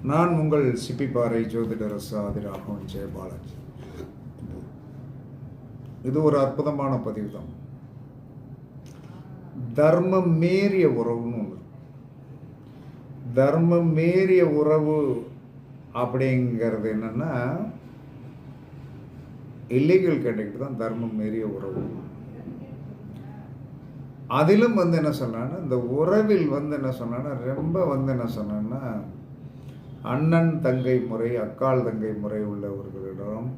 நான் உங்கள் சிப்பிப்பாறை ஜோதிடர் ராகவன் ஜெயபாலாஜி. இது ஒரு அற்புதமான பதிவு தான். தர்மம் மீறிய உறவுன்னு ஒன்று. தர்மம் மீறிய உறவு அப்படிங்கிறது என்னன்னா இல்லீகல் கேட்டகிரி தான் தர்மம் மீறிய உறவு. அதிலும் என்ன சொன்னான்னா, இந்த உறவில் என்ன சொன்னான்னா, ரொம்ப என்ன சொன்னான்னா, அண்ணன் தங்கை முறை, அக்காள் தங்கை முறை உள்ளவர்களிடம்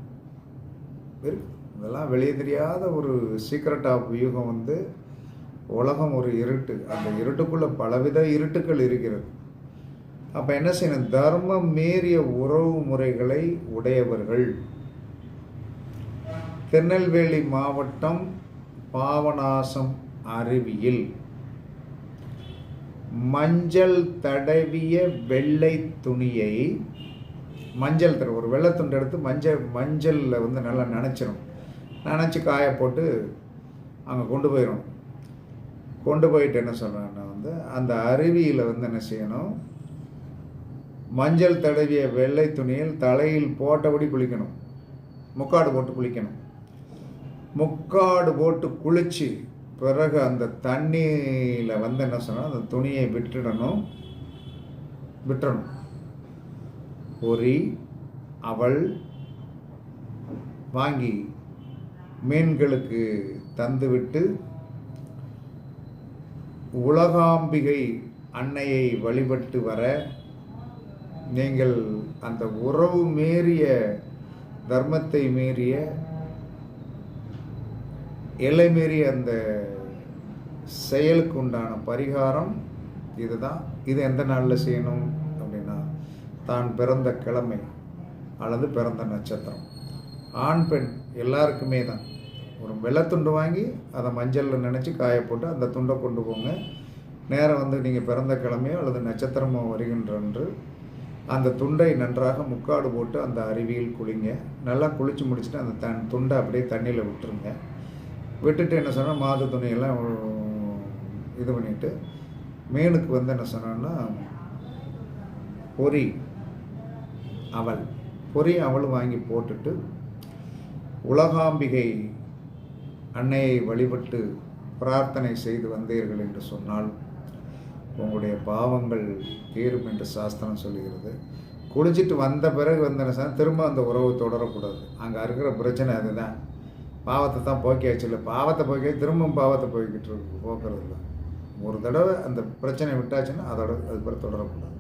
இருக்கு. இதெல்லாம் வெளியே தெரியாத ஒரு சீக்ரெட் ஆஃப் வியூகம். உலகம் ஒரு இருட்டு. அந்த இருட்டுக்குள்ள பலவித இருட்டுக்கள் இருக்கிறது. அப்போ என்ன செய்யணும்? தர்மம் மீறிய உறவு முறைகளை உடையவர்கள். திருநெல்வேலி மாவட்டம் பாபநாசம் அருவியில் மஞ்சள் தடவிய வெள்ளை துணியை, மஞ்சள் ஒரு வெள்ளை துண்டு எடுத்து மஞ்சளில் நல்லா நனைச்சி காய போட்டு அங்கே கொண்டு போயிடும். கொண்டு போயிட்டு என்ன சொல்கிறாங்கன்னா, அந்த அருவியில் என்ன செய்யணும்? மஞ்சள் தடவிய வெள்ளை துணியில் தலையில் போட்டபடி குளிக்கணும். முக்காடு போட்டு குளிக்கணும். முக்காடு போட்டு குளித்து பிறகு அந்த தண்ணியில் என்ன சொன்னால், அந்த துணியை விட்டுறணும். பொறி அவள் வாங்கி மீன்களுக்கு தந்துவிட்டு உலகாம்பிகை அன்னையை வழிபட்டு வர, நீங்கள் அந்த உறவு மீறிய, தர்மத்தை மீறிய, எல்லை மீறிய அந்த செயலுக்கு உண்டான பரிகாரம் இதுதான். இது எந்த நாளில் செய்யணும் அப்படின்னா, தான் பிறந்த கிழமை அல்லது பிறந்த நட்சத்திரம். ஆண் பெண் எல்லாருக்குமே தான். ஒரு வெள்ளைத்துண்டு வாங்கி அதை மஞ்சளில் நினச்சி காய போட்டு அந்த துண்டை கொண்டு போங்க. நேரம் நீங்கள் பிறந்த கிழமையோ அல்லது நட்சத்திரமோ வருகின்றன்று அந்த துண்டை நன்றாக முக்காடு போட்டு அந்த அருவியில் குளிங்க. நல்லா குளித்து முடிச்சுட்டு அந்த துண்டை அப்படியே தண்ணியில் விட்டுருங்க. விட்டுட்டு என்ன சொன்னால், மாது துணியெல்லாம் இது பண்ணிவிட்டு மீனுக்கு என்ன சொன்னான்னா, பொறி அவள் வாங்கி போட்டுட்டு உலகாம்பிகை அன்னையை வழிபட்டு பிரார்த்தனை செய்து வந்தீர்கள் என்று சொன்னால் உங்களுடைய பாவங்கள் தீரும் என்று சாஸ்திரம் சொல்லுகிறது. குளிச்சுட்டு வந்த பிறகு என்ன சொன்னால், திரும்ப அந்த உறவு தொடரக்கூடாது. அங்கே இருக்கிற பிரச்சனை அதுதான். பாவத்தை தான் போக்கியாச்சு. இல்லை, பாவத்தை போக்கியா திரும்பவும் பாவத்தை போய்கிட்டு போக்குறது இல்லை. ஒரு தடவை அந்த பிரச்சனை விட்டாச்சுன்னா அதோட அது பிறகு தொடரக்கூடாது.